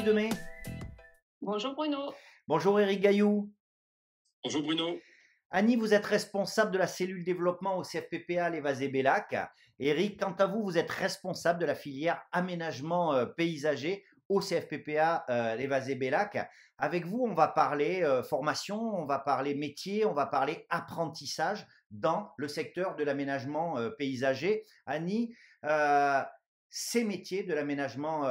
Demey. Bonjour Bruno. Bonjour Éric Gailloux. Bonjour Bruno. Annie, vous êtes responsable de la cellule développement au CFPPA Lévazé-Bellac. Éric, quant à vous, vous êtes responsable de la filière aménagement paysager au CFPPA Lévazé-Bellac. Avec vous, on va parler formation, on va parler métier, on va parler apprentissage dans le secteur de l'aménagement paysager. Annie, ces métiers de l'aménagement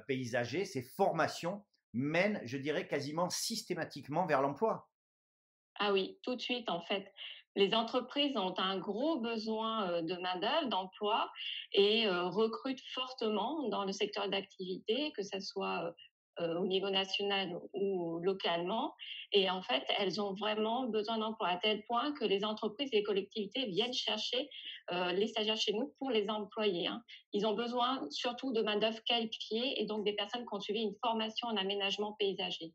paysager, ces formations mènent, je dirais, quasiment systématiquement vers l'emploi. Ah oui, tout de suite en fait. Les entreprises ont un gros besoin de main-d'œuvre, d'emploi et recrutent fortement dans le secteur d'activité, que ce soit au niveau national ou localement. Et en fait, elles ont vraiment besoin d'emploi à tel point que les entreprises et les collectivités viennent chercher les stagiaires chez nous pour les employer, hein. Ils ont besoin surtout de main-d'œuvre qualifiée et donc des personnes qui ont suivi une formation en aménagement paysager.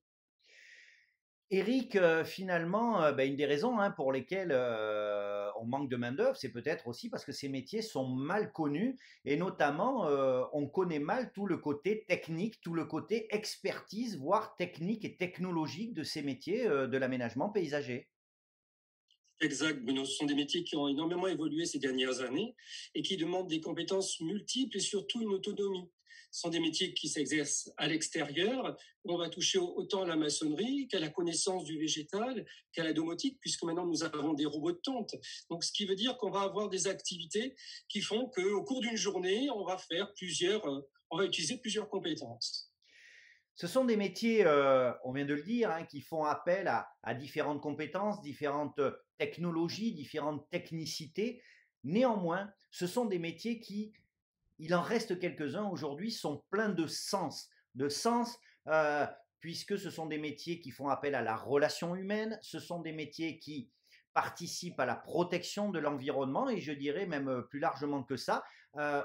Éric, finalement, une des raisons pour lesquelles on manque de main-d'œuvre, c'est peut-être aussi parce que ces métiers sont mal connus et notamment, on connaît mal tout le côté technique, tout le côté expertise, voire technique et technologique de ces métiers de l'aménagement paysager. Exact, Bruno. Ce sont des métiers qui ont énormément évolué ces dernières années et qui demandent des compétences multiples et surtout une autonomie. Ce sont des métiers qui s'exercent à l'extérieur. On va toucher autant à la maçonnerie qu'à la connaissance du végétal, qu'à la domotique, puisque maintenant nous avons des robots de tonte. Donc, ce qui veut dire qu'on va avoir des activités qui font qu'au cours d'une journée, on va faire on va utiliser plusieurs compétences. Ce sont des métiers, on vient de le dire, qui font appel à différentes compétences, différentes technologies, différentes technicités. Néanmoins, ce sont des métiers qui, il en reste quelques-uns aujourd'hui, sont pleins de sens euh, puisque ce sont des métiers qui font appel à la relation humaine, ce sont des métiers qui participent à la protection de l'environnement et je dirais même plus largement que ça,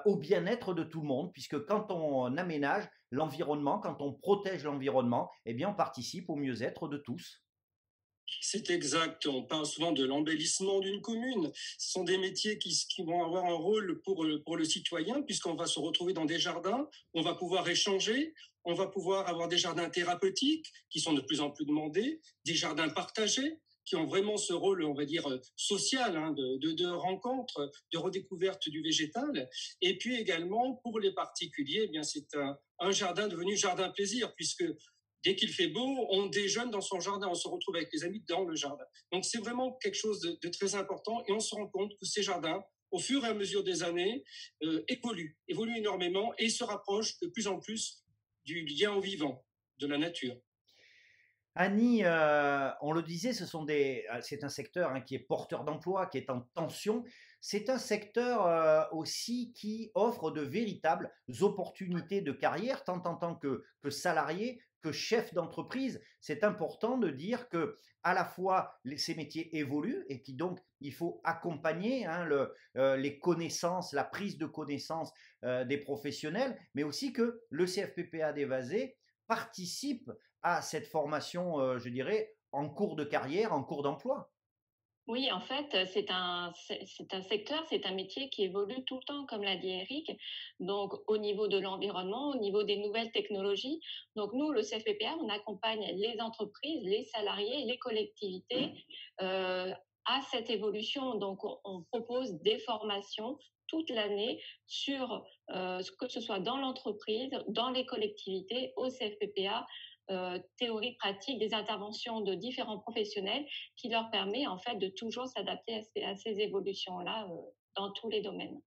au bien-être de tout le monde, puisque quand on aménage l'environnement, quand on protège l'environnement, eh bien on participe au mieux-être de tous. C'est exact. On parle souvent de l'embellissement d'une commune. Ce sont des métiers qui vont avoir un rôle pour le citoyen, puisqu'on va se retrouver dans des jardins, on va pouvoir échanger, on va pouvoir avoir des jardins thérapeutiques qui sont de plus en plus demandés, des jardins partagés qui ont vraiment ce rôle, on va dire, social, hein, de rencontre, de redécouverte du végétal. Et puis également, pour les particuliers, eh bien, c'est un jardin devenu jardin plaisir, puisque dès qu'il fait beau, on déjeune dans son jardin, on se retrouve avec les amis dans le jardin. Donc c'est vraiment quelque chose de très important et on se rend compte que ces jardins, au fur et à mesure des années, évoluent énormément et se rapprochent de plus en plus du lien au vivant, de la nature. Annie, on le disait, c'est un secteur qui est porteur d'emploi, qui est en tension. C'est un secteur aussi qui offre de véritables opportunités de carrière, tant en tant que salarié que chef d'entreprise. C'est important de dire que à la fois ces métiers évoluent et qui donc il faut accompagner les connaissances, la prise de connaissances des professionnels, mais aussi que le CFPPA d'Évasé participe à cette formation, je dirais, en cours de carrière, en cours d'emploi. Oui, en fait, c'est un secteur, c'est un métier qui évolue tout le temps, comme l'a dit Eric. Donc, au niveau de l'environnement, au niveau des nouvelles technologies. Donc, nous, le CFPPA, on accompagne les entreprises, les salariés, les collectivités à cette évolution. Donc, on propose des formations toute l'année sur que ce soit dans l'entreprise, dans les collectivités, au CFPPA, théorie pratique, des interventions de différents professionnels qui leur permet en fait de toujours s'adapter à ces évolutions-là dans tous les domaines.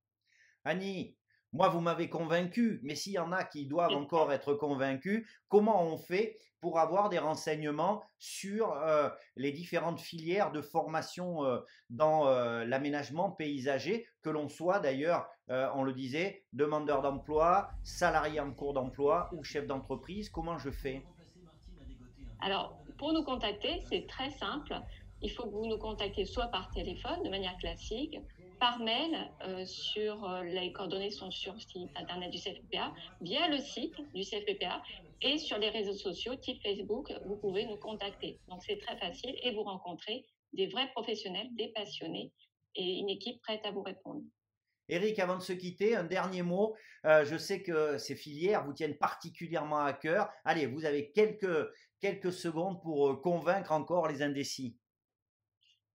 Annie, moi, vous m'avez convaincu, mais s'il y en a qui doivent encore être convaincus, comment on fait pour avoir des renseignements sur les différentes filières de formation dans l'aménagement paysager, que l'on soit d'ailleurs, on le disait, demandeur d'emploi, salarié en cours d'emploi ou chef d'entreprise, comment je fais? Alors, pour nous contacter, c'est très simple. Il faut que vous nous contactez soit par téléphone, de manière classique, par mail, les coordonnées sont sur le site internet du CFPPA, via le site du CFPPA et sur les réseaux sociaux type Facebook, vous pouvez nous contacter. Donc, c'est très facile et vous rencontrez des vrais professionnels, des passionnés et une équipe prête à vous répondre. Eric, avant de se quitter, un dernier mot. Je sais que ces filières vous tiennent particulièrement à cœur. Allez, vous avez quelques secondes pour convaincre encore les indécis.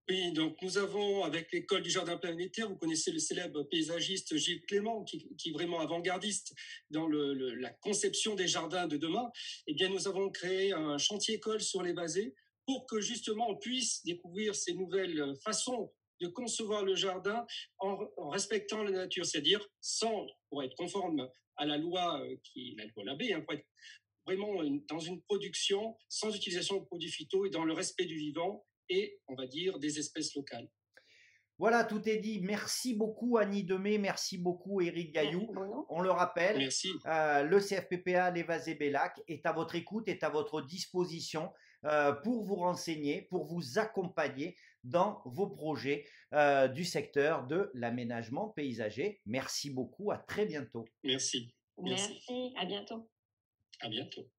Oui, donc nous avons, avec l'école du jardin planétaire, vous connaissez le célèbre paysagiste Gilles Clément, qui est vraiment avant-gardiste dans la conception des jardins de demain. Eh bien, nous avons créé un chantier-école sur les basés pour que justement on puisse découvrir ces nouvelles façons de concevoir le jardin en respectant la nature, c'est-à-dire pour être conforme à la loi qui est la loi Labbé, pour être vraiment dans une production sans utilisation de produits phyto et dans le respect du vivant et, on va dire, des espèces locales. Voilà, tout est dit. Merci beaucoup Annie Demey, merci beaucoup Éric Merci Gailloux. Bruno. On le rappelle, Merci. le CFPPA Lévazé-Bellac est à votre écoute, est à votre disposition pour vous renseigner, pour vous accompagner dans vos projets du secteur de l'aménagement paysager. Merci beaucoup, à très bientôt. Merci. Merci, à bientôt. À bientôt.